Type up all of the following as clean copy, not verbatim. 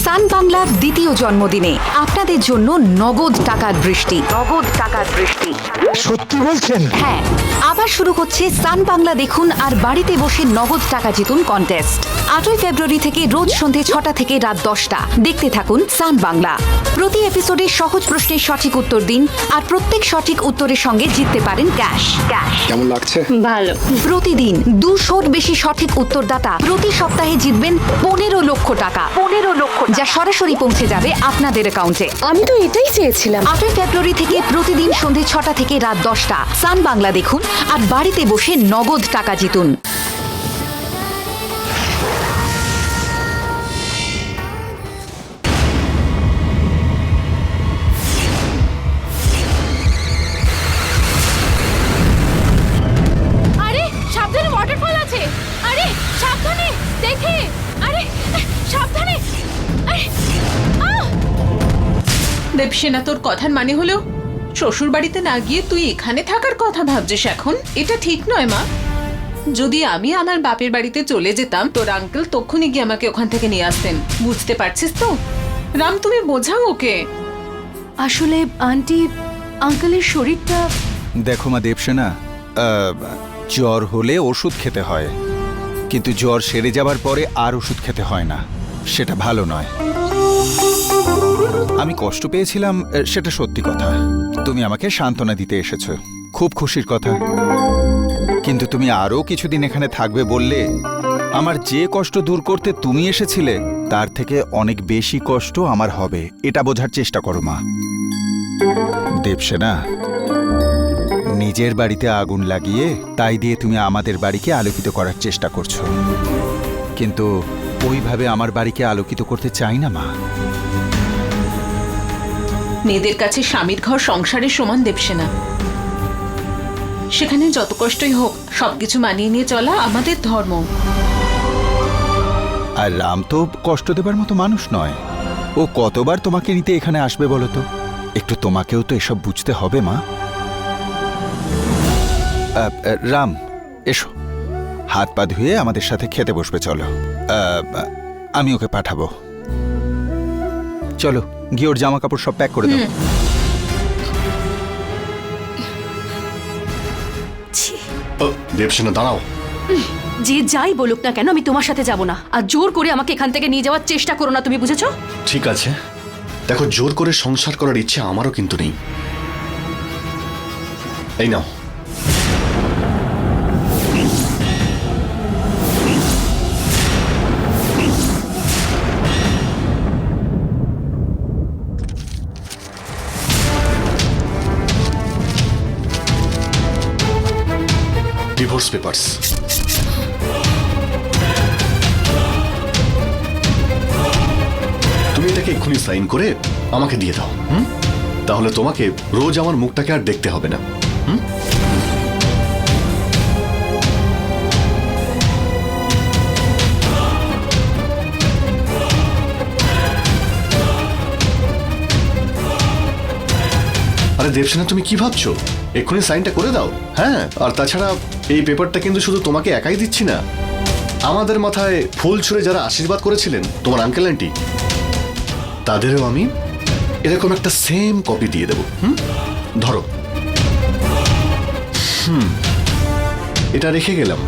সান বাংলার দ্বিতীয় জন্মদিনে আপনাদের জন্য নগদ টাকার বৃষ্টি। সত্যি বলছেন? হ্যাঁ, আবার শুরু হচ্ছে সান বাংলা দেখুন আর বাড়িতে বসে নগদ টাকা জিতুন কন্টেস্ট। 8ই ফেব্রুয়ারি থেকে রোজ সন্ধে 6টা থেকে রাত 10টা দেখতে থাকুন সান বাংলা। প্রতি এপিসোডে সহজ প্রশ্নের সঠিক উত্তর দিন আর প্রত্যেক সঠিক উত্তরের সঙ্গে জিততে পারেন ক্যাশ। কেমন লাগছে? ভালো। প্রতিদিন 200-র বেশি সঠিক উত্তরদাতা প্রতি সপ্তাহে জিতবেন 15 লক্ষ টাকা, যা সরাসরি পৌঁছে যাবে আপনাদের অ্যাকাউন্টে। আমি তো এটাই চেয়েছিলাম। 8ই ফেব্রুয়ারি থেকে প্রতিদিন সন্ধে 6টা থেকে রাত 10টা সান বাংলা দেখুন আর বাড়িতে বসে নগদ টাকা জিতুন। আরে সাবধানে ওয়াটারফল আছে। আরে সাবধানে, দেখে। আরে সাবধানে। আরে দেবসেনা, তোর কথার মানে হলো শ্বশুর বাড়িতে না গিয়ে তুই এখানে থাকার কথা ভাবছিস এখন? এটা ঠিক নয় মা। যদি আমি আমার বাপের বাড়িতে চলে যেতাম, তোর আঙ্কেল তখনই গিয়ে আমাকে ওখান থেকে নিয়ে আসতেন। বুঝতে পারছিস তো? রাম, তুমি বোঝাও ওকে। আসলে আন্টি, আঙ্কেলের শরীরটা... দেখো মা দেবসেনা, জ্বর হলে ওষুধ খেতে হয়, কিন্তু জ্বর সেরে যাবার পরে আর ওষুধ খেতে হয় না। সেটা ভালো নয়। আমি কষ্ট পেয়েছিলাম, সেটা সত্যি কথা। তুমি আমাকে সান্ত্বনা দিতে এসেছো, খুব খুশির কথা। কিন্তু তুমি আরও কিছুদিন এখানে থাকবে বললে আমার যে কষ্ট দূর করতে তুমি এসেছিলে তার থেকে অনেক বেশি কষ্ট আমার হবে। এটা বোঝার চেষ্টা করো মা। দেবসেনা, নিজের বাড়িতে আগুন লাগিয়ে তাই দিয়ে তুমি আমাদের বাড়িকে আলোকিত করার চেষ্টা করছো, কিন্তু ওইভাবে আমার বাড়িকে আলোকিত করতে চাই না মা। মেয়েদের কাছে স্বামীর ঘর সংসারের সমান, দেবসেনা। সেখানে যত কষ্টই হোক সবকিছু মানিয়ে নিয়ে চলা আমাদের ধর্ম। আর রাম তো কষ্ট দেবার মতো মানুষ নয়। ও কতবার তোমাকে নিতে এখানে আসবে বলো তো? একটু তোমাকেও তো এসব বুঝতে হবে মা। রাম, এসো, হাত পা ধুয়ে আমাদের সাথে খেতে বসবে। চলো, আমি ওকে পাঠাবো। চলো গিয়ে ওর জামা কাপড় সব প্যাক করে দাও। দেবসেনা দাঁড়াও। যে যাই বলুক না কেন, আমি তোমার সাথে যাব না। আর জোর করে আমাকে এখান থেকে নিয়ে যাওয়ার চেষ্টা করো না, তুমি বুঝেছো? ঠিক আছে, দেখো, জোর করে সংসার করার ইচ্ছে আমারও কিন্তু নেই। এই নাও। Divorce papers. তুমি এটাকে এক্ষুনি সাইন করে আমাকে দিয়ে দাও। তাহলে তোমাকে রোজ আমার মুখটাকে আর দেখতে হবে না। আরে দেবসেনা, তুমি কি ভাবছো? এক্ষুনি সাইনটা করে দাও। হ্যাঁ, আর তাছাড়া এই পেপারটা কিন্তু শুধু তোমাকে একাই দিচ্ছি না, আমাদের মাথায় ফুল ছুঁড়ে যারা আশীর্বাদ করেছিলেন, তোমার আঙ্কেল আন্টি, তাদেরও আমি এরকম একটা সেম কপি দিয়ে দেবো। ধরো, এটা রেখে গেলাম,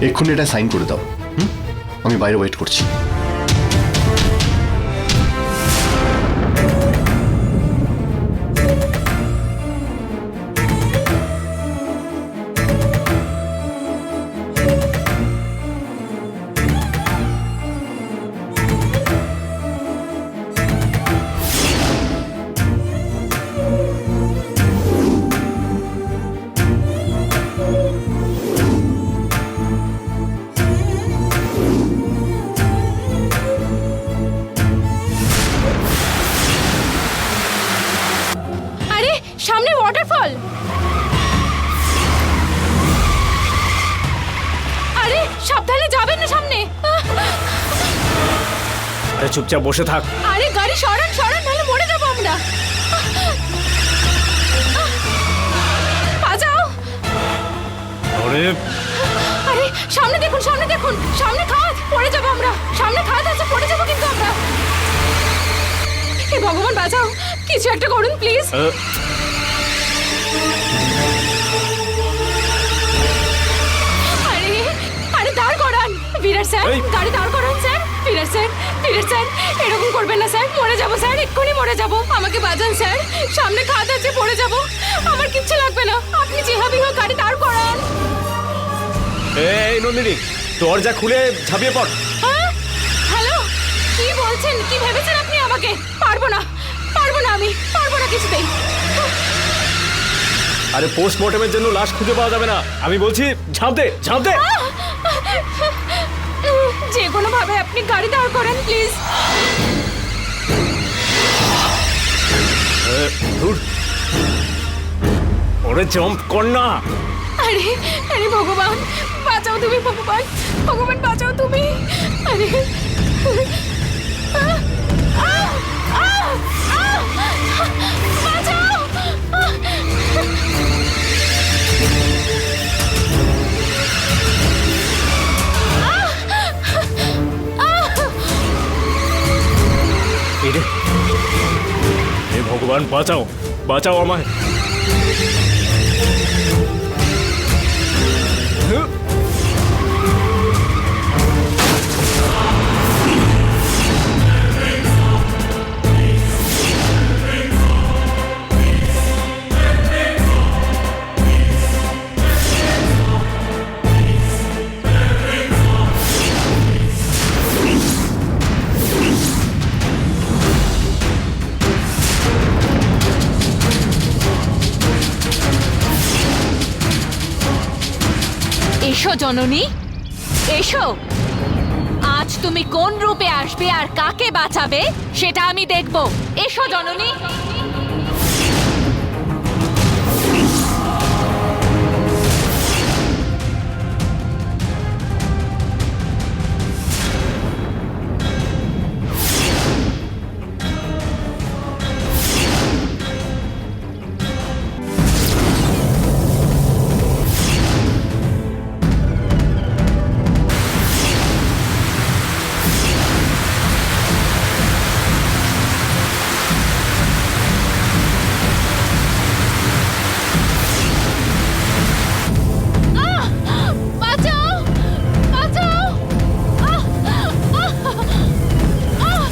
এক্ষুনি এটা সাইন করে দাও। আমি বাইরে ওয়েট করছি। সামনে ওয়াটারফল। আরে সাবধানে যাবেন না সামনে। আরে চুপচাপ বসে থাক। আরে গাড়ি সরান সরান, নাহলে মরে যাবো আমরা। বাঁচাও। আরে আরে সামনে দেখুন, সামনে দেখুন, সামনে খাদ, পড়ে যাবো আমরা, সামনে খাদ আছে, পড়ে যাবো কিন্তু আমরা। হে ভগবান বাঁচাও, কিছু একটা করুন প্লিজ। আরে আরে দাঁড় করান বিরাট স্যার, গাড়ি দাঁড় করান স্যার। বিরাট স্যার, বিরাট স্যার, এরকম করবেন না স্যার, মরে যাবো স্যার, এক্ষুনি মরে যাবো, আমাকে বাঁচান স্যার, সামনে খাদ আছে, পড়ে যাবো, আমার কিচ্ছু লাগবে না, আপনি যেভাবেই হোক গাড়ি দাঁড় করান। এই নন্দিনী, দরজা খুলে ঝাঁপিয়ে পড়। হ্যাঁ? হ্যালো, কি বলছেন, কি ভেবেছেন আপনি আমাকে? পারবো না, পারবো না, আমি পারবো না কিছুতেই। আরে পোস্টমর্টমের জন্য লাশ খুঁজে পাওয়া যাবে না, আমি বলছি ঝাঁপ দে, ঝাঁপ দে। যে কোনো ভাবে আপনি গাড়ি দাঁড় করেন প্লিজ। ধুর, ওরে জাম্প কর না। আরে আরে ভগবান বাঁচাও তুমি, ভগবান, ভগবান বাঁচাও তুমি। আরে আহ! আহ! আহ! আহ! বাঁচাও! এই রে, হে ভগবান বাঁচাও, বাঁচাও আমায়। এসো জননী, এসো। আজ তুমি কোন রূপে আসবে আর কাকে বাঁচাবে সেটা আমি দেখব। এসো জননী। বাঁচাও, বাঁচাও। আহ! আহ! আহ!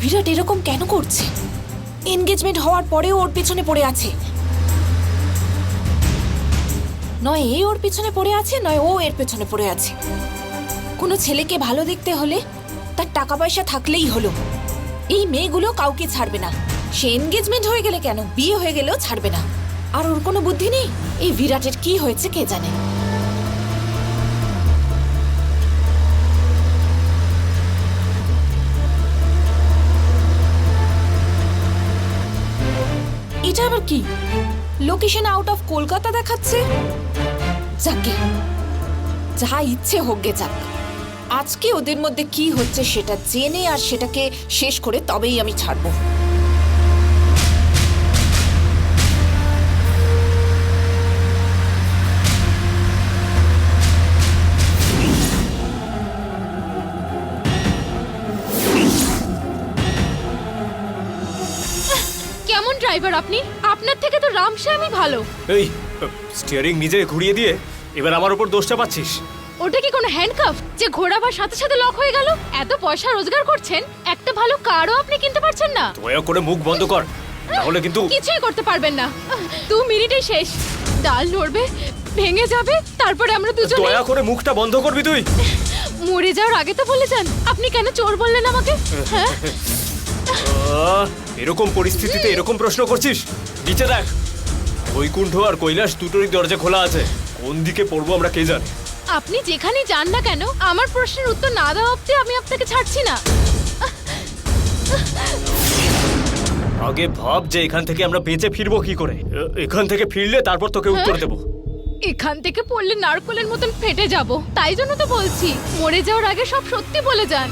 বিরাট এরকম কেন করছে? এনগেজমেন্ট হওয়ার পরেও ওর পিছনে পড়ে আছে। নয় এ ওর পিছনে পড়ে আছে, নয় ও এর পেছনে পড়ে আছে। কোনো ছেলেকে ভালো দেখতে হলে তার টাকা পয়সা থাকলেই হলো। এই মেয়েগুলো কাউকে ছাড়বে না, সে এনগেজমেন্ট হয়ে গেলে কেন, বিয়ে হয়ে গেলেও ছাড়বে না। আর ওর কোনো বুদ্ধি নেই। এই বিরাটের কি হয়েছে কে জানে। এটা আবার কি? লোকেশন আউট অফ কলকাতা দেখাচ্ছে। যাকে যা ইচ্ছে হোক গে যাক, আজকে ওদের মধ্যে কি হচ্ছে সেটা জেনে আর সেটাকে শেষ করে তবেই আমি ছাড়বো। কেমন ড্রাইভার আপনি? আপনার থেকে তো রামশ্যামই ভালো। এই স্টিয়ারিং নিজে ঘুরিয়ে দিয়ে এবার আমার উপর দোষটা পাচ্ছিস। ওটা কি কোনো হ্যান্ডকাফ যে ঘোড়াবার সাথে সাথে লক হয়ে গেল? এত পয়সা রোজগার করছেন, একটা ভালো কারও আপনি কিনতে পারছেন না। দয়া করে মুখ বন্ধ কর, তাহলে কিন্তু কিছুই করতে পারবেন না। 2 মিনিটে শেষ। ডাল নড়বে, ভেঙে যাবে, তারপরে আমরা দুজনে দয়া করে মুখটা বন্ধ করবি তুই। মরে যাওয়ার আগে তো বলে যান। আপনি কেন চোর বললেন আমাকে? হ্যাঁ, এরকম পরিস্থিতিতে এরকম প্রশ্ন করছিস? নিচে দেখ, বৈকুণ্ঠ আর কৈলাস দুটোরই দরজা খোলা আছে, কোন দিকে পড়বো আমরা কে জানে। আপনি যেখানে যান না কেন, আমার প্রশ্নের উত্তর না দেওয়া অব্দি আমি আপনাকে ছাড়ছি না। আগে ভাব যে এখান থেকে আমরা বেঁচে ফিরবো কি করে। এখান থেকে ফিরলে তারপর তোকে উত্তর দেবো। এখান থেকে পড়লে নারকলের মতন ফেটে যাব, তাই জন্য তো বলছি মরে যাওয়ার আগে সব সত্যি বলে যান।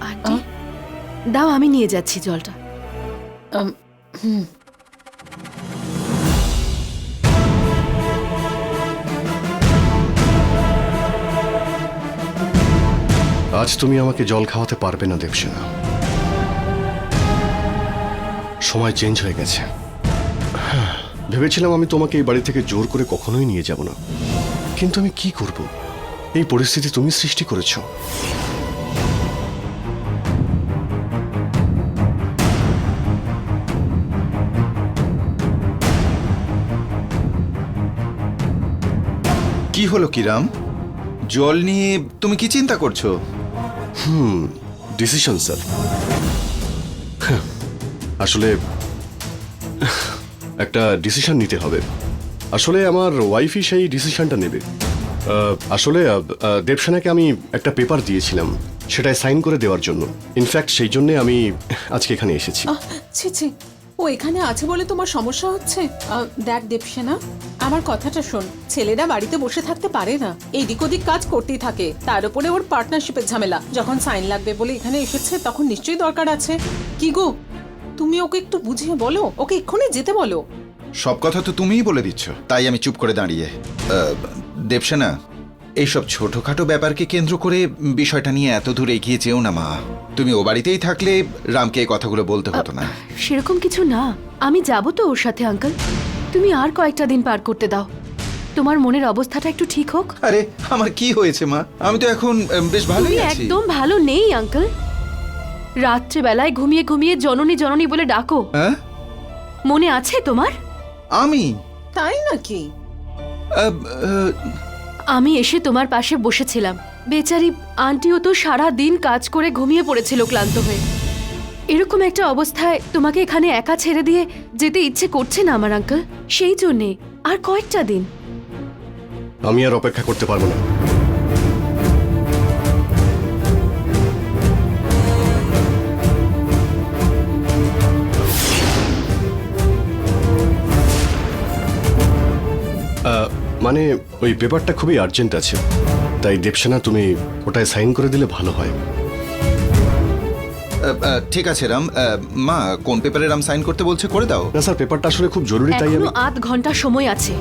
আন্টি দাও, আমি নিয়ে যাচ্ছি জলটা। আজ তুমি আমাকে জল খাওয়াতে পারবে না দেবসেনা। সময় চেঞ্জ হয়ে গেছে। হ্যাঁ, ভেবেছিলাম আমি তোমাকে এই বাড়ি থেকে জোর করে কখনোই নিয়ে যাব না, কিন্তু আমি কি করব? এই পরিস্থিতি তুমি সৃষ্টি করেছো। কি হলো কিরাম? জল নিয়ে তুমি কি চিন্তা করছো? Decision sir. আসলে একটা ডিসিশন নিতে হবে। আসলে আমার ওয়াইফই সেই ডিসিশনটা নেবে। আসলে দেবসেনাকে আমি একটা পেপার দিয়েছিলাম, সেটায় সাইন করে দেওয়ার জন্য। ইনফ্যাক্ট সেই জন্যে আমি আজকে এখানে এসেছি। ছি ছি, ও এখানে আছে বলে তোমার সমস্যা হচ্ছে? দেখ দেবসেনা, আমার কথাটা শোন। ছেলেরা বাড়িতে বসে থাকতে পারে না, এইদিক ওদিক কাজ করতেই থাকে। তার উপরে ওর পার্টনারশিপের ঝামেলা। যখন সাইন লাগবে বলে এখানে এসেছে, তখন নিশ্চয়ই দরকার আছে। কি গো, তুমি ওকে একটু বুঝিয়ে বলো, ওকে এক্ষুনি যেতে বলো। সব কথা তো তুমিই বলে দিচ্ছ, তাই আমি চুপ করে দাঁড়িয়ে। দেবসেনা, এইসব ছোটখাটো ব্যাপারকে কেন্দ্র করে বিষয়টা নিয়ে এত দূর এগিয়ে যেও না মা। তুমি ও বাড়িতেই থাকলে রামকে এই কথাগুলো বলতে হতো না। সেরকম কিছু না, আমি যাব তো ওর সাথে আঙ্কেল। তুমি আর কয়েকটা দিন পার করতে দাও, তোমার মনের অবস্থাটা একটু ঠিক হোক। আরে আমার কি হয়েছে মা? আমি তো এখন বেশ তুমি ভালোই আছি। একদম ভালো নেই আঙ্কেল। রাত্রেবেলায় ঘুমিয়ে ঘুমিয়ে জননী জননী বলে ডাকো, হ্যাঁ? মনে আছে তোমার? আমি? তাই নাকি? আমি এসে তোমার পাশে বসেছিলাম। বেচারি আন্টিও তো সারা দিন কাজ করে ঘুমিয়ে পড়েছিল ক্লান্ত হয়ে। এরকম একটা অবস্থায় তোমাকে এখানে একা ছেড়ে দিয়ে যেতে ইচ্ছে করছে না আমার আঙ্কেল। সেই জন্যে আর কয়েকটা দিন। আমি আর অপেক্ষা করতে পারবো না। মানে ওই পেপারটা খুবই আর্জেন্ট আছে, তাই দেবসেনা তুমি ওটায় সাইন করে দিলে ভালো হয়। ঠিক আছে রাম। মা, কোন পেপারে রাম সাইন করতে বলছে করে দাও। না স্যার, পেপারটা আসলে খুব জরুরি, তাই আমি। এখনো আধ ঘন্টা সময় আছে।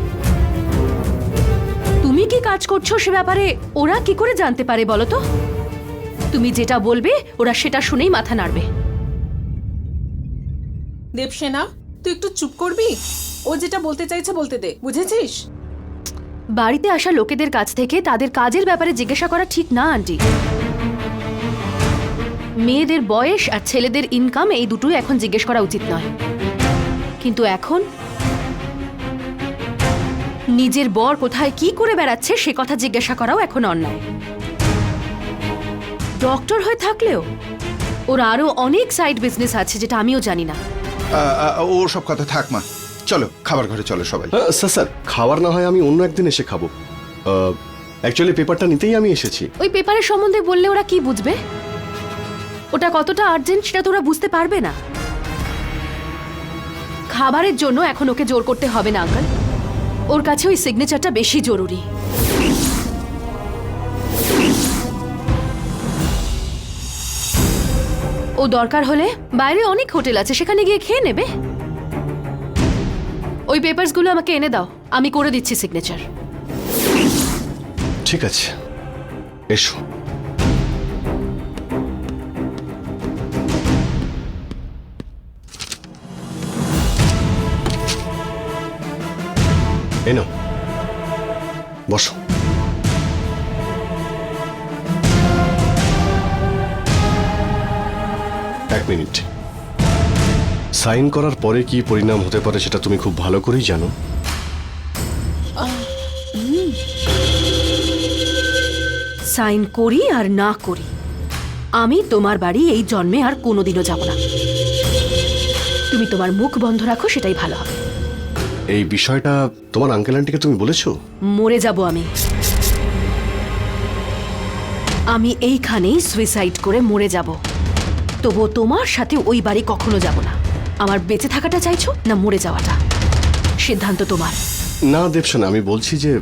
তুমি কি কাজ করছো সে ব্যাপারে ওরা কি করে জানতে পারে বলো তো? তুমি যেটা বলবে ওরা সেটা শুনেই মাথা নাড়বে। দেবসেনা, তুই একটু চুপ করবি? ও যেটা বলতে চাইছে বলতে দে, বুঝেছিস? বাড়িতে আসা লোকেদের কাছ থেকে তাদের কাজের ব্যাপারে জিজ্ঞাসা করা ঠিক না আন্টি। মেয়েদের বয়স আর ছেলেদের ইনকাম এই দুটোই এখন জিজ্ঞেস করা উচিত নয়, কিন্তু এখন নিজের বর কোথায় কি করে বেড়াচ্ছে সে কথা জিজ্ঞাসা করাও এখন অন্যায়। ডক্টর হয়ে থাকলেও ওর আরো অনেক সাইড বিজনেস আছে যেটা আমিও জানি না। ও সব কথা থাক মা, চলো খাবার ঘরে চলো সবাই। স্যার স্যার, খাবার না হয় আমি অন্য একদিন এসে খাবো। অ্যাকচুয়ালি পেপারটা নিতেই আমি এসেছি। ওই পেপারের সম্বন্ধে বললে ওরা কি বুঝবে? ওটা কতটা আর্জেন্ট সেটা তো ওরা বুঝতে পারবে না। খাবারের জন্য এখন ওকে জোর করতে হবে না আঙ্কেল, ওর কাছে ওই সিগনেচারটা বেশি জরুরি। ও দরকার হলে বাইরে অনেক হোটেল আছে, সেখানে গিয়ে খেয়ে নেবে। ওই পেপারসগুলো আমাকে এনে দাও, আমি করে দিচ্ছি সিগনেচার। ঠিক আছে, এসো। এনো, বসো। এক মিনিট। সাইন করার পরে কি পরিণাম হতে পারে সেটা তুমি খুব ভালো করেই জানো। সাইন করি আর না করি, আমি তোমার বাড়ি এই জন্মে আর কোনোদিনও যাব না। তুমি তোমার মুখ বন্ধ রাখো, সেটাই ভালো হবে। এই বিষয়টা তোমার আঙ্কেল আন্টিকে তুমি বলেছো? মরে যাব আমি। আমি এইখানেই সুইসাইড করে মরে যাব, তবুও তোমার সাথে ওই বাড়ি কখনো যাব না। আমার বেঁচে থাকাটা চাইছো না মরে যাওয়াটা, সিদ্ধান্ত তোমার। না দেবসেনা, আমি বলছি যে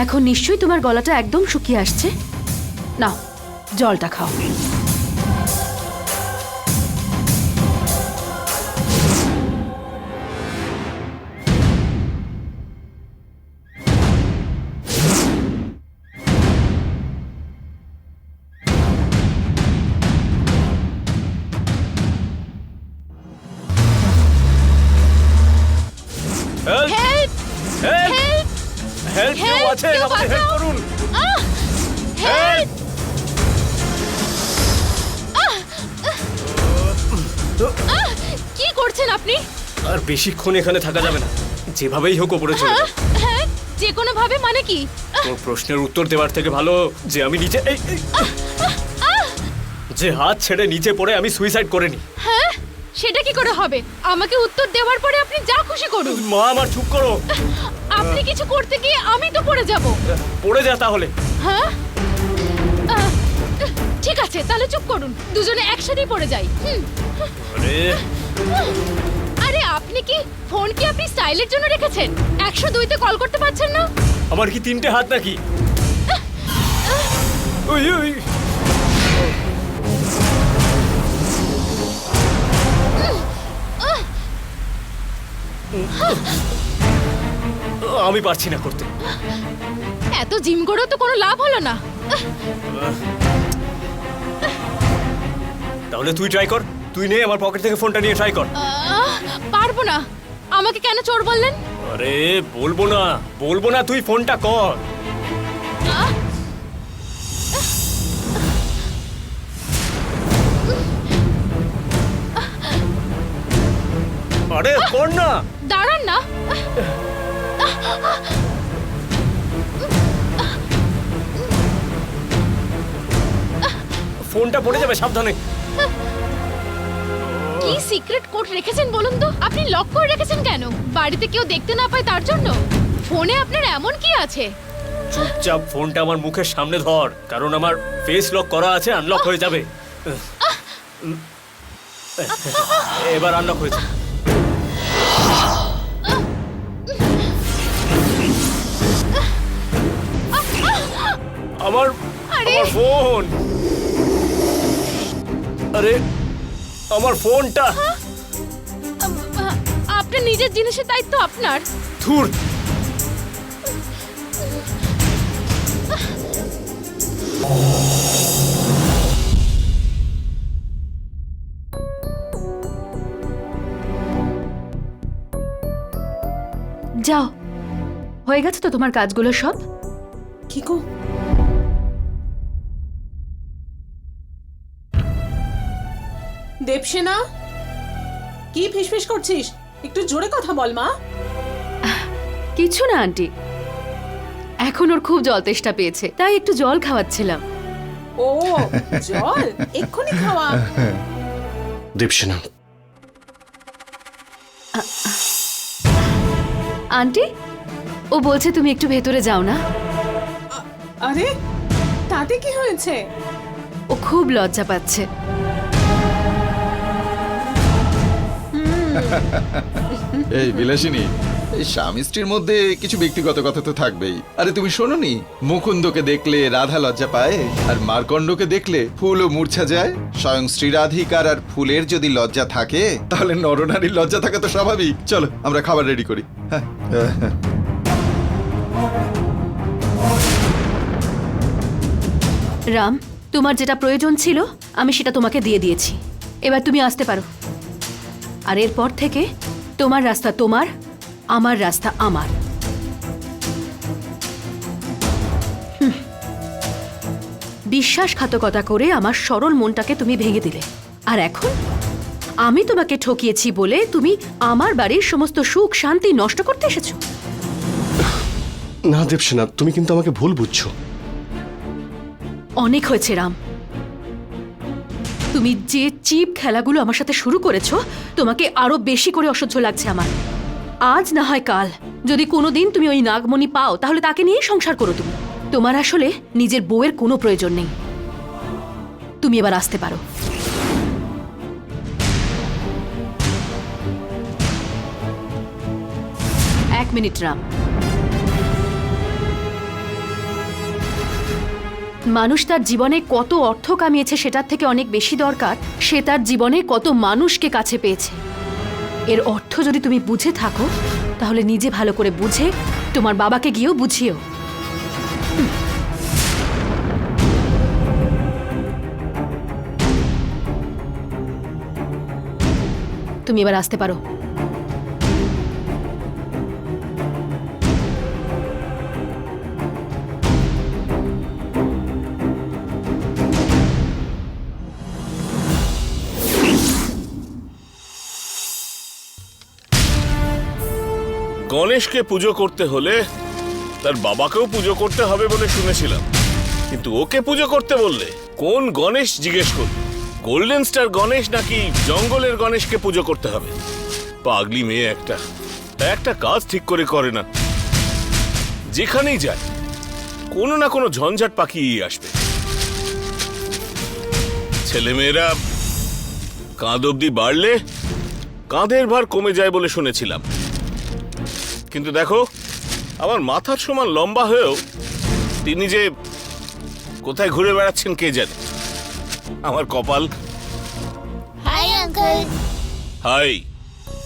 এখন নিশ্চয়ই তোমার গলাটা একদম শুকিয়ে আসছে, নাও জলটা খাও। হেল্প! হেল্প! হেল্প! কেউ আছেন? আমাকে হেল্প করুন! হেল্প! কি করছেন আপনি? আর বেশিক্ষণ এখানে থাকা যাবে না, যেভাবেই হোক ওপরে চলে যাও। হ্যাঁ, যে কোনো ভাবে মানে কি? তোর প্রশ্নের উত্তর দেওয়ার থেকে ভালো যে আমি নিচে যে হাত ছেড়ে নিচে পড়ে আমি সুইসাইড করে নি। হ্যাঁ, সেটা কি করে হবে? আমাকে উত্তর দেওয়ার পরে আপনি যা খুশি করুন। মা, আমার চুপ করো। আপনি কিছু করতে গিয়ে আমি তো পড়ে যাব। পড়ে যা তাহলে। হ্যাঁ, ঠিক আছে, তাহলে চুপ করুন, দুজনে একসাথেই পড়ে যাই। আরে আরে আপনি কি ফোন কি আপনি স্টাইলের জন্য রেখেছেন? 102-তে কল করতে পারছেন না? আমার কি 3টে হাত নাকি? ওই ওই আমি পারছি না করতে। এত জিম করেও তো কোনো লাভ হলো না। তাহলে তুই ট্রাই কর, তুই নে আমার পকেট থেকে ফোনটা নিয়ে ট্রাই কর। পারবো না। আমাকে কেন চোর বললেন? আরে বলবো না, তুই ফোনটা কর। আরে কর না। দাঁড়ান না। ফোনটা পড়ে যাবে, সাবধানে। কি সিক্রেট কোড রেখেছেন বলুন তো? আপনি লক করে রেখেছেন কেন? বাড়িতে কেউ দেখতে না পায় তার জন্য? ফোনে আপনার এমন কি আছে? চুপচাপ ফোনটা আমার মুখের সামনে ধর, কারণ আমার ফেস লক করা আছে, আনলক হয়ে যাবে। এবার আনলক হয়েছে। আমার ফোন, আরে আমার ফোনটা। আপনার নিজের জিনিসের দায়িত্ব আপনার। ধুর, যাও, হয়ে গেছে তো তোমার কাজগুলো সব? কি গো, দেবসেনা, কি ফিসফিস করছিস? একটু জোরে কথা বল মা। কিছু না আন্টি, এখন ওর খুব জল তেষ্টা পেয়েছে, তাই একটু জল খাওয়াচ্ছিলাম। ও জল এক্ষুনি খাওয়া। দেবসেনা, আন্টি, ও বলছে তুমি একটু ভেতরে যাও না। আরে তাতে কি হয়েছে? ও খুব লজ্জা পাচ্ছে। এই বিলাসিনী, এই স্বামী স্ত্রীর মধ্যে কিছু ব্যক্তিগত কথা তো থাকবেই। আরে তুমি শোনোনি, মুকুন্দকে দেখলে রাধা লজ্জা পায়, আর মার্কণ্ডকে দেখলে ফুলও মূর্ছা যায়। স্বয়ং শ্রী রাধিকার আর ফুলের যদি লজ্জা থাকে, তাহলে নরনারীর লজ্জা থাকা তো স্বাভাবিক। চলো আমরা খাবার রেডি করি। হ্যাঁ রাম, তোমার যেটা প্রয়োজন ছিল আমি সেটা তোমাকে দিয়ে দিয়েছি, এবার তুমি আসতে পারো। আর এরপর থেকে তোমার রাস্তা তোমার, আমার রাস্তা আমার। বিশ্বাসঘাতকতা করে আমার সরল মনটাকে তুমি ভেঙে দিলে, আর এখন আমি তোমাকে ঠকিয়েছি বলে তুমি আমার বাড়ির সমস্ত সুখ শান্তি নষ্ট করতে এসেছো। না দেবসেনা, তুমি কিন্তু আমাকে ভুল বুঝছো। অনেক হয়েছে রাম, তুমি যে চিপ খেলাগুলো আমার সাথে শুরু করেছো, তোমাকে আরো বেশি করে অসহ্য লাগছে আমার। আজ না হয় কাল যদি কোনোদিন তুমি ওই নাগমণি পাও, তাহলে তাকে নিয়েই সংসার করো তুমি। তোমার আসলে নিজের বউয়ের কোনো প্রয়োজন নেই। তুমি এবার আসতে পারো। এক মিনিট রাম, মানুষ তার জীবনে কত অর্থ কামিয়েছে সেটার থেকে অনেক বেশি দরকার সে তার জীবনে কত মানুষকে কাছে পেয়েছে। এর অর্থ যদি তুমি বুঝে থাকো, তাহলে নিজে ভালো করে বুঝে তোমার বাবাকে গিয়েও বুঝিও। তুমি এবার আসতে পারো। গণেশকে পুজো করতে হলে তার বাবাকেও পুজো করতে হবে বলে শুনেছিলাম, কিন্তু ওকে পুজো করতে বললে কোন গণেশ জিজ্ঞেস করবে? গোল্ডেন স্টার গণেশ নাকি জঙ্গলের গণেশকে পুজো করতে হবে? পাগলি মেয়ে একটা, একটা কাজ ঠিক করে করে না। যেখানেই যায় কোনো না কোনো ঝঞ্ঝাট পাকিয়ে আসবে। ছেলেমেয়েরা কাঁধ অব্দি বাড়লে কাঁধের ভার কমে যায় বলে শুনেছিলাম, কিন্তু দেখো আমার মাথার সমান লম্বা হয়েও তিনি যে কোথায় ঘুরে বেড়াচ্ছেন কে জানে। আমার কপাল। Hi uncle. হাই,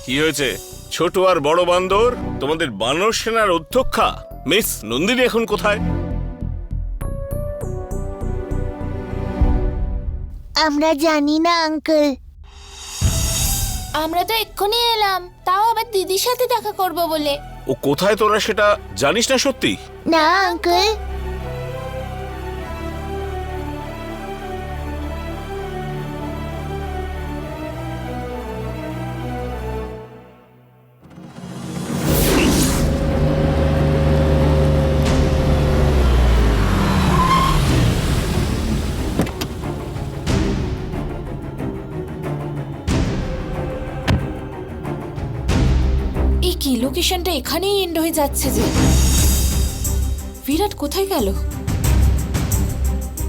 কি হয়েছে? ছোট আর বড় বান্দর, তোমাদের বানর সেনার অধ্যক্ষা মিস নন্দিনী এখন কোথায়? আমরা জানি না আঙ্কেল। আমরা তো এক্ষুনি এলাম, তাও আবার দিদির সাথে দেখা করব বলে। ও কোথায় তোরা সেটা জানিস না সত্যি? না আঙ্কেল। এই কি লোকেশনটা এখানেই এন্ড হয়ে যাচ্ছে যে। বিরাট কোথায় গেল?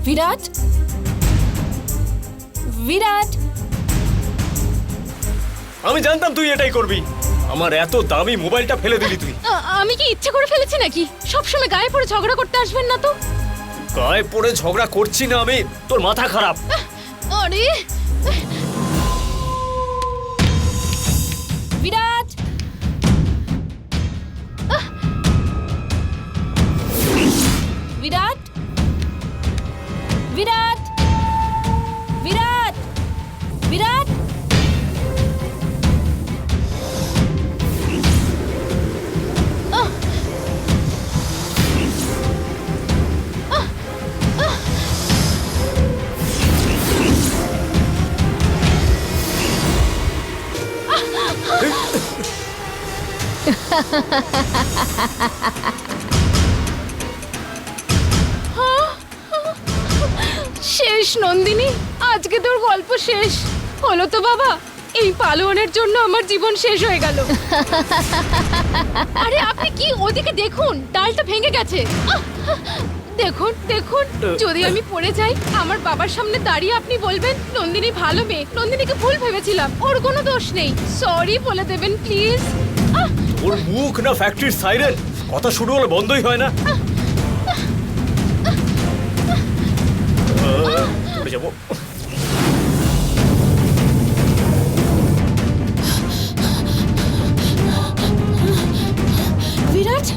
বিরাট, বিরাট। আমি জানতাম তুই এটাই করবি। আমার এত দামি মোবাইলটা ফেলে দিলি তুই। আমি কি ইচ্ছে করে ফেলেছি নাকি? সবসময় গায়ে পড়ে ঝগড়া করতে আসবেন না তো। গায়ে পড়ে ঝগড়া করছি না আমি, তোর মাথা খারাপ। আরে বিরাট, বিরাট, বিরাট, বিরাট, বিরাট। শেষ নন্দিনী, আজকে তোর গল্প শেষ হলো তো বাবা। এই পালোয়ানের জন্য আমার জীবন শেষ হয়ে গেল। আরে আপনি কি, ওদিকে দেখুন, ডালটা ভেঙে গেছে। দেখুন দেখুন, যদি আমি পড়ে যাই আমার বাবার সামনে দাঁড়িয়ে আপনি বলবেন নন্দিনী ভালো মেয়ে, নন্দিনীকে ভুল ভেবেছিলাম, ওর কোনো দোষ নেই, সরি বলে দেবেন প্লিজ। ওর মুখ না ফ্যাক্টরির সাইরেন, কথা শুরু হলে বন্ধই হয় না। পড়ে যাবো। বিরাট,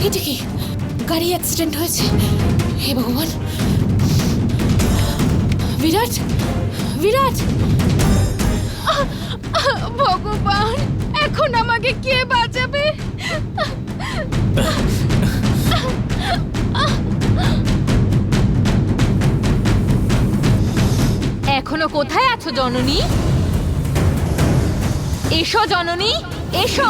এটা কি গাড়ি অ্যাক্সিডেন্ট হয়েছে? হে ভগবান! বিরাট, বিরাট! ভগবান, এখন আমাকে কে বাঁচাবে? এখনো কোথায় আছো জননী? এসো জননী, এসো।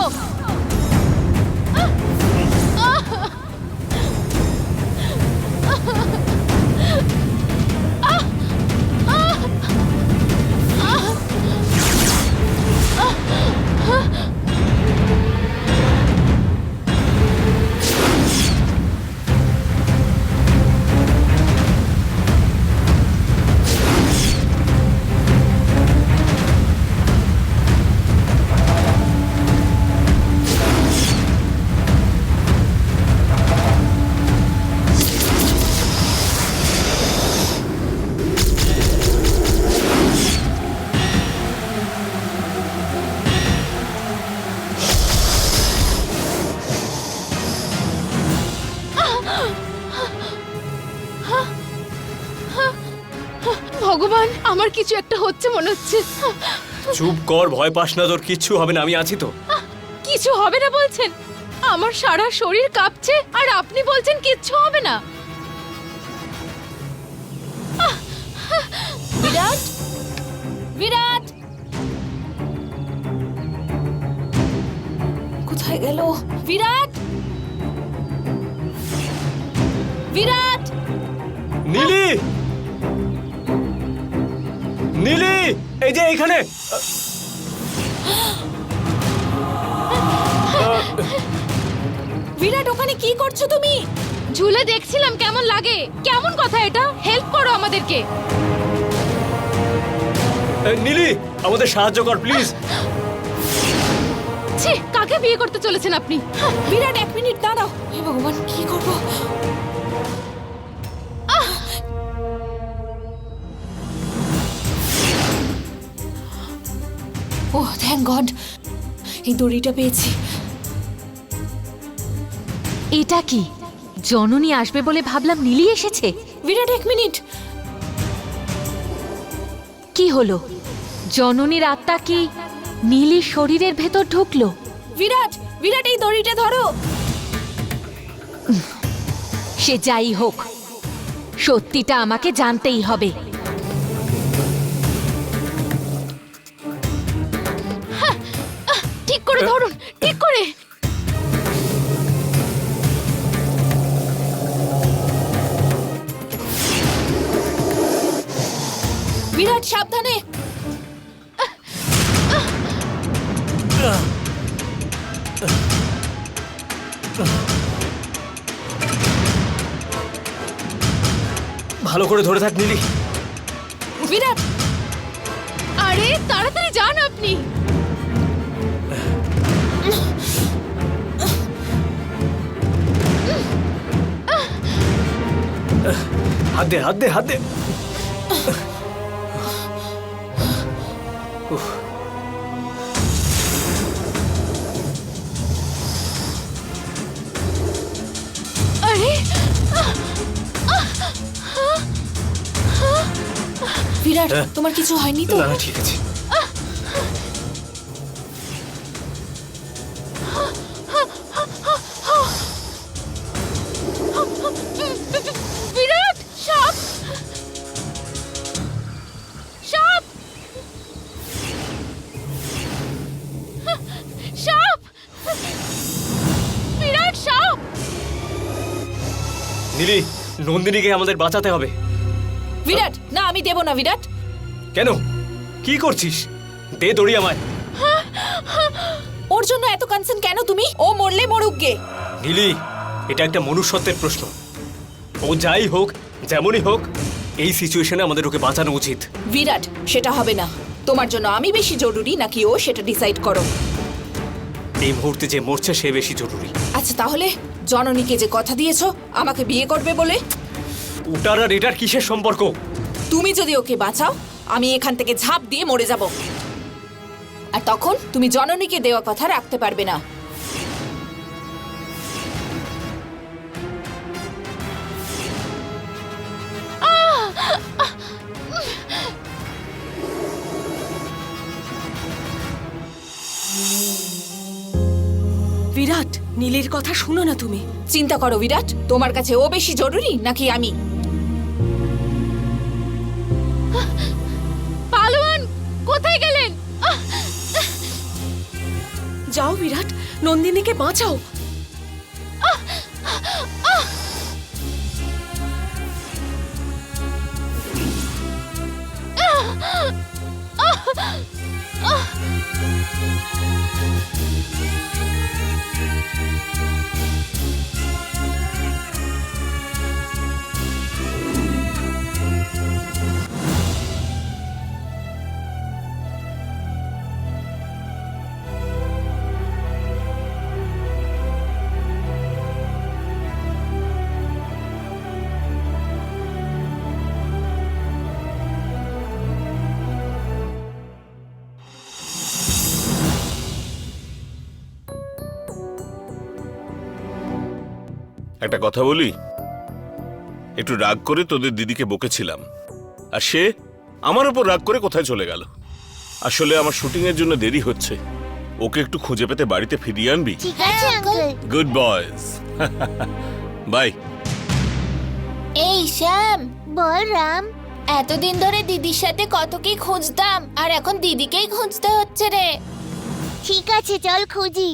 ভগবান, আমার কিছু একটা হচ্ছে মনে হচ্ছে। চুপ কর, ভয় পাস না, তোর কিচ্ছু হবে না, আমি আছি তো। কিছু হবে না বলছেন? আমার সারা শরীর কাঁপছে আর আপনি বলছেন কিচ্ছু হবে না। বিরাট, বিরাট! কোথায় গেল বিরাট? বিরাট! নীলি, নীলি, এই যে এইখানে। বিরাট, ওখানে কি করছো তুমি? ঝুলে দেখছিলাম কেমন লাগে। কেমন কথা এটা? হেল্প করো আমাদেরকে। নীলি, আমাদের সাহায্য কর প্লিজ। ছি, কাকে বিয়ে করতে চলেছেন আপনি? বিরাট, 1 মিনিট দাঁড়াও। হে ভগবান, কি করবো? ওহ, থ্যাংক গড, এই দড়িটা পেয়েছি। এটা কি? জননী আসবে বলে ভাবলাম নীলি এসেছে। বিরাট, 1 মিনিট। কি হলো? জননীর আত্মা কি নীলির শরীরের ভেতর ঢুকলো? বিরাট, বিরাট, এই দড়িটা ধরো। সে যাই হোক, সত্যিটা আমাকে জানতেই হবে। ঠিক করে ধরুন, ঠিক করে। বিরাট, সাবধানে। ভালো করে ধরে থাক নীলি। বিরাট, আরে তাড়াতাড়ি যান আপনি। হাত দে, হাত দে, হাত দে। আরে বিরাট, তোমার কিছু হয়নি তো? না না, ঠিক আছে। বিরাট, সাপ, সাপ, নীলি, নন্দিনীকে আমাদের বাঁচাতে হবে। বিরাট, না আমি দেব না বিরাট। কেন? কি করছিস? দে দড়ি আমায়। ওর জন্য এত কনসার্ন কেন তুমি? ও মরলে মরুক গে। নীলি, এটা একটা মনুষ্যত্বের প্রশ্ন। ও যাই হোক, যেমনই হোক, এই সিচুয়েশনে আমাদের ওকে বাঁচানো উচিত। বিরাট, সেটা হবে না। তোমার জন্য আমি বেশি জরুরি নাকি ও, সেটা ডিসাইড করো। এই মুহূর্তে যে মরছে সে বেশি জরুরি। আচ্ছা তাহলে জননীকে যে কথা দিয়েছো আমাকে বিয়ে করবে বলে, ওটার আর এটার কিসের সম্পর্ক? তুমি যদি ওকে বাঁচাও আমি এখান থেকে ঝাঁপ দিয়ে মরে যাব, আর তখন তুমি জননীকে দেওয়া কথা রাখতে পারবে না। বিরাট, নীলের কথা শুনো না তুমি। চিন্তা করো বিরাট, তোমার কাছে ও বেশি জরুরি নাকি আমি? পালোয়ান, কোথায় গেলেন? যাও বিরাট, নন্দিনীকে বাঁচাও। একটা কথা বলি, একটু রাগ করে তোদের দিদিকে বকেছিলাম, আর সে আমার উপর রাগ করে কোথায় চলে গেল। আসলে আমার শুটিং এর জন্য দেরি হচ্ছে, ওকে একটু খুঁজে পেতে বাড়িতে ফিরিয়ে আনবি? ঠিক আছে আঙ্কেল। Good boys. বাই। এই শ্যাম, বল রাম। এতদিন ধরে দিদির সাথে কত কি খুঁজতাম, আর এখন দিদিকেই খুঁজতে হচ্ছে রে। ঠিক আছে চল খুঁজি।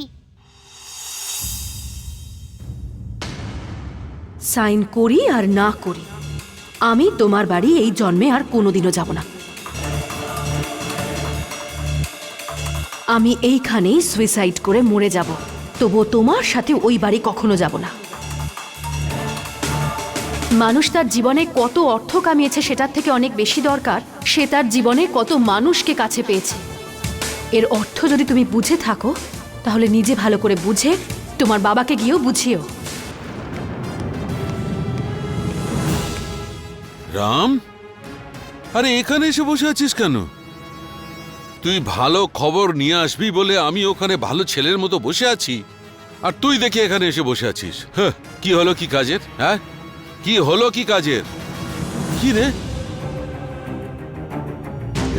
সাইন করি আর না করি, আমি তোমার বাড়ি এই জন্মে আর কোনোদিনও যাব না। আমি এইখানেই সুইসাইড করে মরে যাব, তবুও তোমার সাথে ওই বাড়ি কখনো যাব না। মানুষ তার জীবনে কত অর্থ কামিয়েছে সেটার থেকে অনেক বেশি দরকার সে তার জীবনে কত মানুষকে কাছে পেয়েছে। এর অর্থ যদি তুমি বুঝে থাকো তাহলে নিজে ভালো করে বুঝে তোমার বাবাকে গিয়েও বুঝিও। রাম, আরে এখানে এসে বসে আছিস কেন? তুই ভালো খবর নিয়ে আসবি বলে আমি ওখানে ভালো ছেলের মতো বসে আছি, আর তুই দেখি এখানে এসে বসে আছিস। কি হলো কি কাজের? হ্যাঁ, কি হলো কি কাজের? কি রে?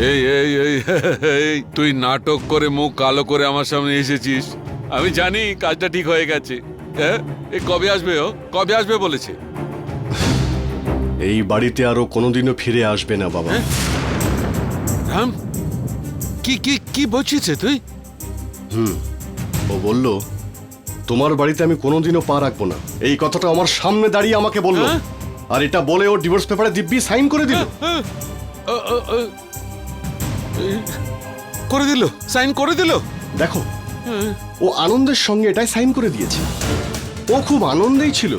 এই এই এই এই, তুই নাটক করে মুখ কালো করে আমার সামনে এসেছিস। আমি জানি কাজটা ঠিক হয়ে গেছে। হ্যাঁ, এ কবে আসবে? ও কবে আসবে বলেছে? এই বাড়িতে আরো কোনোদিনও ফিরে আসবে না বাবা। রাম, কি কি কি বলছিস তুই? ও বলল তোমার বাড়িতে আমি কোনোদিনও পা রাখবো না, এই কথাটা আমার সামনে দাঁড়িয়ে আমাকে বললো। হ্যাঁ? আর এটা বলে ও ডিভোর্স পেপারে দিব্যি সাইন করে দিল। করে দিল, সাইন করে দিল। দেখো, ও আনন্দের সঙ্গে এটাই সাইন করে দিয়েছে। ও খুব আনন্দেই ছিল,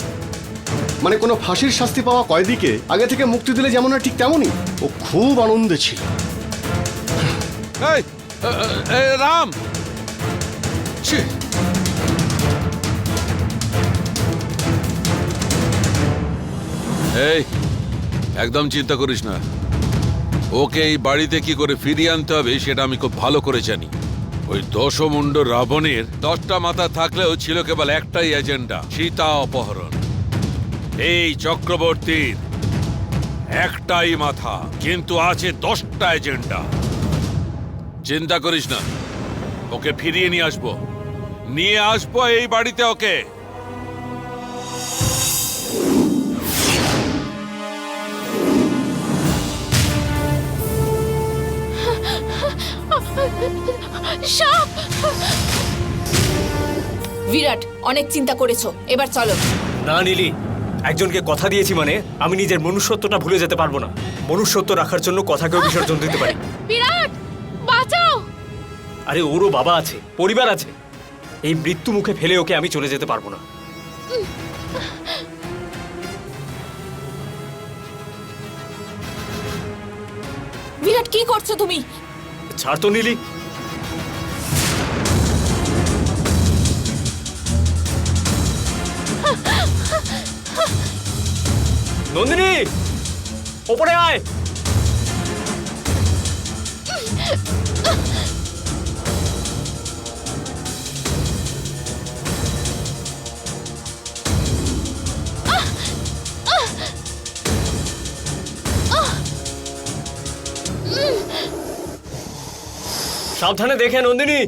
মানে কোনো ফাঁসির শাস্তি পাওয়া কয়েদিকে আগে থেকে মুক্তি দিলে যেমন হয় ঠিক তেমনই ও খুব আনন্দে ছিল। এই, রাম, ছি। এই, একদম চিন্তা করিস না। ওকে এই বাড়িতে কি করে ফিরিয়ে আনতে হবে সেটা আমি খুব ভালো করে জানি। ওই দশমুণ্ড রাবণের 10টা মাথা থাকলেও ছিল কেবল একটাই এজেন্ডা, সীতা অপহরণ। এই চক্রবর্তীর একটাই মাথা, কিন্তু আছে 10টা এজেন্ডা। চিন্তা করিস না, ওকে ফিরিয়ে নিয়ে আসবো এই বাড়িতে ওকে। বিরাট, অনেক চিন্তা করেছো, এবার চলো। না নীলি, একজনকে কথা দিয়েছি মানে আমি নিজের মনুষ্যত্বটা ভুলে যেতে পারবো না। মনুষ্যত্ব রাখার জন্য কথাকেও বিসর্জন দিতে পারি। বিরাট বাঁচাও। আরে ওরও বাবা আছে, পরিবার আছে। এই মৃত্যু মুখে ফেলে ওকে আমি চলে যেতে পারবো না। বিরাট কি করছো তুমি? ছাড় তো নীলি। নন্দিনী, ওপরে আয়। সাবধানে দেখে নন্দিনী।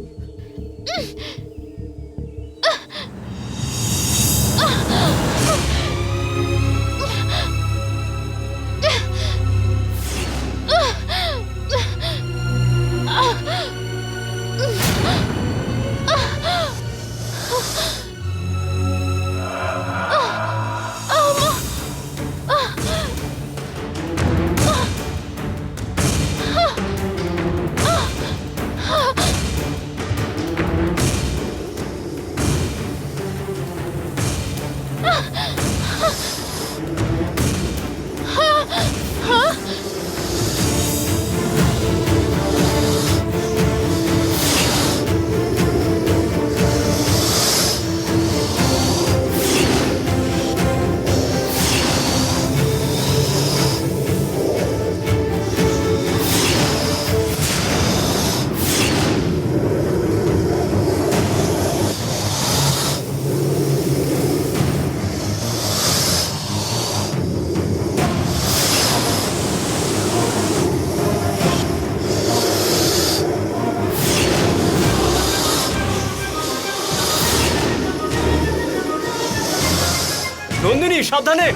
নন্দিনী সাবধানে।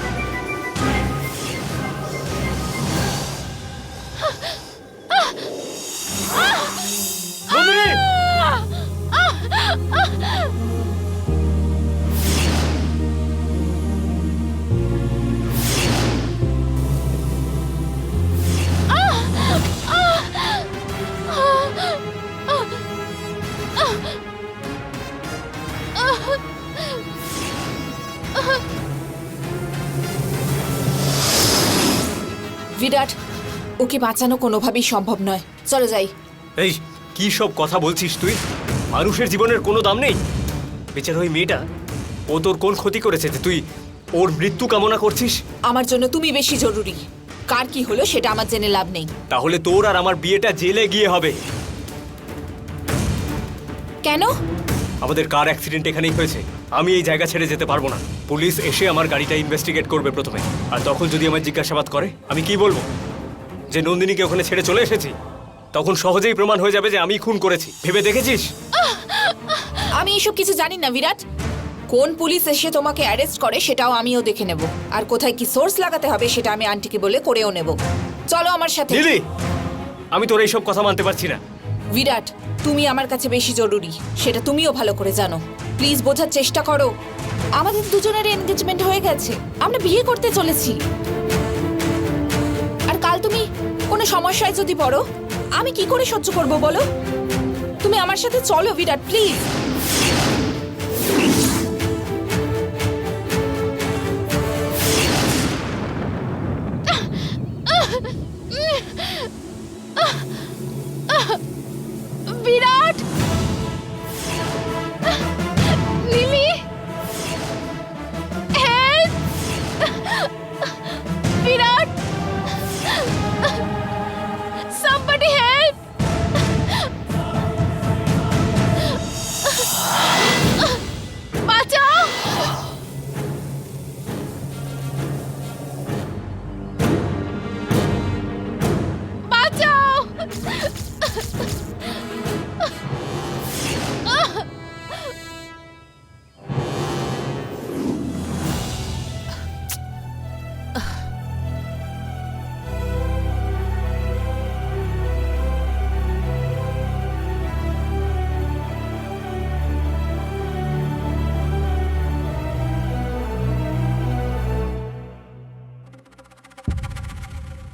নন্দিনী, বিরাট, ওকে বাঁচানো কোনোভাবেই সম্ভব নয়। চলো যাই। এই কি সব কথা বলছিস তুই? মানুষের জীবনের কোনো দাম নেই। বেচারা ওই মেয়েটা, ও তোর কোন ক্ষতি করেছে যে তুই ওর মৃত্যু কামনা করছিস? আমার জন্য তুমি বেশি জরুরি। কার কি হলো সেটা আমার জেনে লাভ নেই। তাহলে তোর আর আমার বিয়েটা জেলে গিয়ে হবে। কেন? আমাদের কার অ্যাক্সিডেন্ট এখানেই হয়েছে। আমি এই জায়গা ছেড়ে যেতে পারবো না। পুলিশ এসে আমার গাড়িটা ইনভেস্টিগেট করবে প্রথমে, আর তখন যদি আমার জিজ্ঞাসাবাদ করে আমি কি বলবো? যে নন্দিনীকে ওখানে ছেড়ে চলে এসেছি। তখন সহজেই প্রমাণ হয়ে যাবে যে আমি খুন করেছি। ভেবে দেখেছিস? আমি এসব কিছু জানি না বিরাট। কোন পুলিশ এসে তোমাকে অ্যারেস্ট করে সেটাও আমিও দেখে নেব, আর কোথায় কি সোর্স লাগাতে হবে সেটা আমি আন্টিকে বলে করেও নেব। চলো আমার সাথে। নীলি, আমি তোর এইসব কথা মানতে পারছি না। বিরাট, তুমি আমার কাছে বেশি জরুরি, সেটা তুমিও ভালো করে জানো। প্লিজ বোঝার চেষ্টা করো। আমাদের দুজনের এনগেজমেন্ট হয়ে গেছে, আমরা বিয়ে করতে চলেছি। আর কাল তুমি কোনো সমস্যায় যদি পড়ো, আমি কি করে সহ্য করব বলো? তুমি আমার সাথে চলো Virat, please. Virat, Lily, help! Virat, somebody help!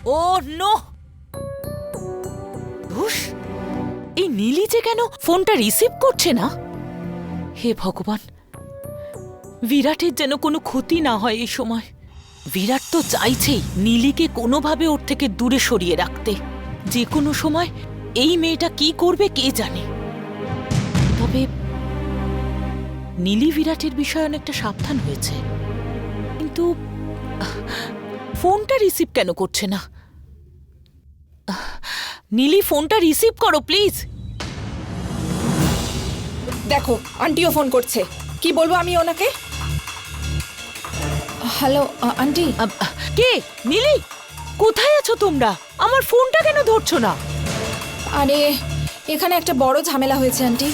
Oh no! ধুস, এই নীলি যে কেন ফোনটা রিসিভ করছে না? হে ভগবান, বিরাটের যেন কোনো ক্ষতি না হয় এই সময়। বিরাট তো চাইছেই নীলিকে কোনোভাবে ওর থেকে দূরে সরিয়ে রাখতে। যে কোনো সময় এই মেয়েটা কি করবে কে জানে। তবে নীলি বিরাটের বিষয়ে অনেকটা সাবধান হয়েছে, কিন্তু ফোনটা রিসিভ কেন করছে না? নীলি, ফোনটা রিসিভ করো প্লিজ। দেখো, আন্টিও ফোন করছে। কি বলবো আমি ওনাকে? Hello aunty. কে? নীলি, কোথায় আছো তোমরা? আমার ফোনটা কেন ধরছো না? আরে এখানে একটা বড় ঝামেলা হয়েছে আন্টি।